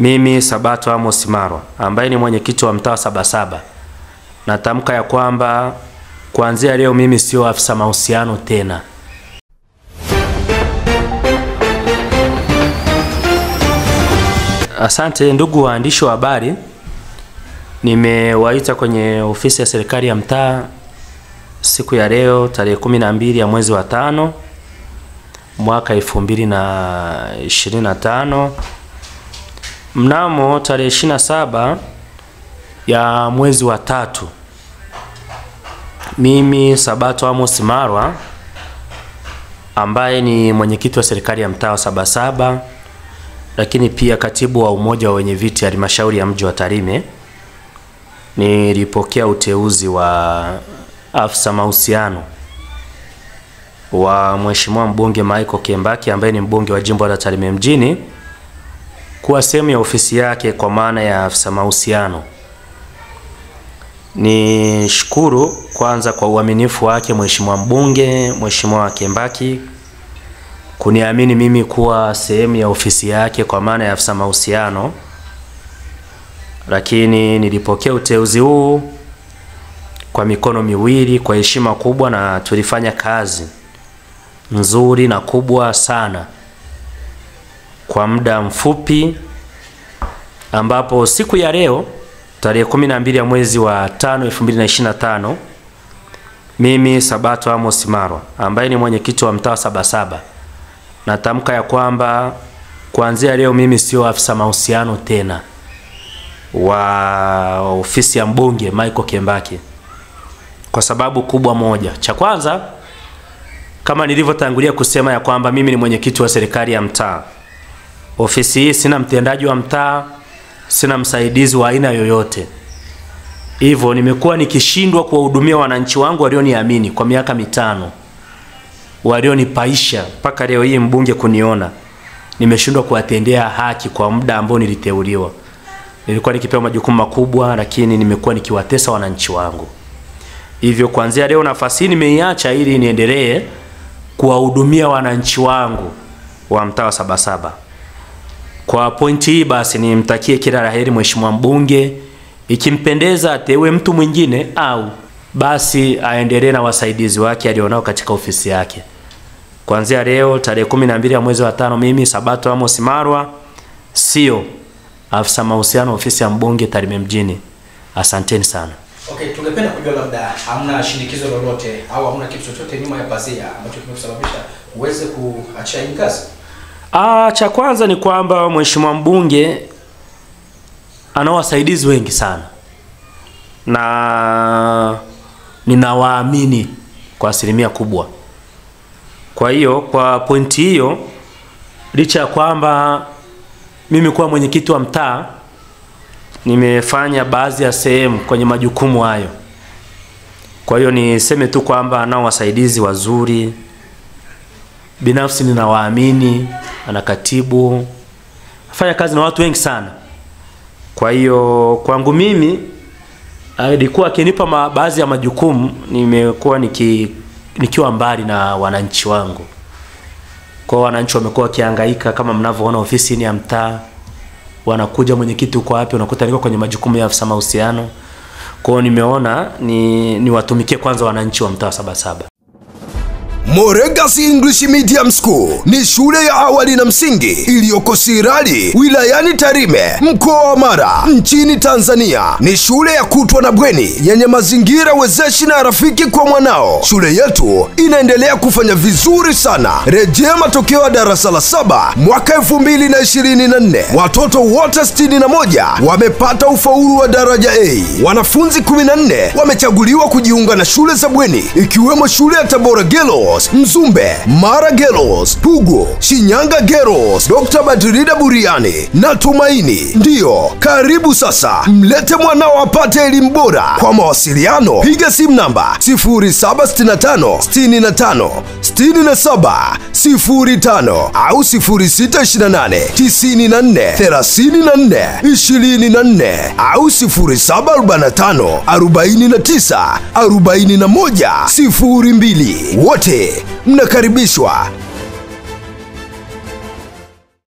Mimi Sabato Amos Marwa ambaye ni mwenyekiti wa mtaa Sabasaba, natamka ya kwamba kuanzia leo mimi sio afisa mahusiano tena. Asante ndugu waandishi wa habari, nimewaita kwenye ofisi ya serikali ya mtaa siku ya leo tarehe 12 ya mwezi wa 5 mwaka 2025. Mnamo tarehe 27 ya mwezi wa 3, mimi Sabato Amos Marwa ambaye ni mwenyekiti wa serikali ya mtaa wa Sabasaba, lakini pia katibu wa umoja wa wenye viti ya halmashauri ya mji wa Tarime, nilipokea uteuzi wa afisa mahusiano wa Mheshimiwa mbunge Michael Kembaki ambaye ni mbunge wa jimbo la Tarime mjini kuwa sehemu ya ofisi yake kwa maana ya afisa mahusiano. Ni shukuru kwanza kwa uaminifu wake Mheshimiwa mbunge, Mheshimiwa Kembaki, kuniamini mimi kuwa sehemu ya ofisi yake kwa maana ya afisa mahusiano. Lakini nilipokea uteuzi huu kwa mikono miwili, kwa heshima kubwa, na tulifanya kazi nzuri na kubwa sana kwa muda mfupi, ambapo siku ya leo tarehe 12 ya mwezi wa 5 2025, mimi Sabato Amos Marwa ambaye ni mwenyekiti wa mtaa Sabasaba, natamka ya kwamba kuanzia leo mimi sio afisa mahusiano tena wa ofisi ya mbunge Michael Kembaki, kwa sababu kubwa moja. Cha kwanza, kama nilivyotangulia kusema ya kwamba mimi ni mwenyekiti wa serikali ya mtaa. Ofisi hii sina mtendaji wa mtaa, sina msaidizi wa aina yoyote. Hivyo nimekuwa nikishindwa kuwahudumia wananchi wangu walioniamini kwa miaka 5. Walionipaisha mpaka leo hii mbunge kuniona. Nimeshindwa kuwatendea haki kwa muda ambao niliteuliwa. Nilikuwa nikipewa majukumu makubwa, lakini nimekuwa nikiwatesa wananchi wangu. Hivyo kuanzia leo nafasi hii nimeiacha ili niendelee kuwahudumia wananchi wangu wa mtaa wa Sabasaba. Kwa pointi hii basi nimtakie kila laheri Mheshimiwa mbunge, ikimpendeza ateue mtu mwingine au basi aendelee na wasaidizi wake alionao katika ofisi yake. Kuanzia leo tarehe 12 ya mwezi wa 5, mimi Sabato Amos Marwa sio afisa mahusiano ofisi ya mbunge Tarime mjini. Asanteni sana. Okay, tungependa kujua labda hamna shinikizo lolote au hamna kitu chochote nyuma ya pazia ambacho kimekusababisha uweze kuachia hii kazi? Cha kwanza ni kwamba Mheshimiwa mbunge ana wasaidizi wengi sana, na ninawaamini kwa asilimia kubwa. Kwa hiyo kwa pointi hiyo, licha ya kwamba mimi kuwa mwenyekiti wa mtaa, nimefanya baadhi ya sehemu kwenye majukumu hayo. Kwa hiyo niseme tu kwamba nao wasaidizi wazuri. Binafsi ninawaamini, ana katibu, afanya kazi na watu wengi sana. Kwa hiyo kwangu mimi alikuwa akinipa baadhi ya majukumu, nimekuwa nikiwa mbali na wananchi wangu. Kwa wananchi wamekuwa wakihangaika, kama mnavyoona ofisi ni ya mtaa, wanakuja mwenyekiti uko wapi, unakuta niko kwenye majukumu ya afisa mahusiano. Kwa hiyo nimeona ni watumikie kwanza wananchi wa mtaa Sabasaba. Moregas English Medium School ni shule ya awali na msingi iliyoko Sirari, wilayani Tarime, mkoa wa Mara, nchini Tanzania. Ni shule ya kutwa na bweni yenye mazingira wezeshi na rafiki kwa mwanao. Shule yetu inaendelea kufanya vizuri sana. Rejea matokeo ya darasa la 7 mwaka 2024. Watoto wote 61 wamepata ufaulu wa daraja A. Wanafunzi 14 wamechaguliwa kujiunga na shule za bweni, ikiwemo shule ya Tabora Girls, Mzumbe, Mara Girls, Pugu, Shinyanga Girls, Dr. Badrida Buriani na Tumaini. Ndiyo, karibu sasa, mlete mwanao apate elimu bora. Kwa mawasiliano, piga simu namba 0765 65 67 05 au 0628 94 34 24 au 0745 49 41 02. Wote mnakaribishwa.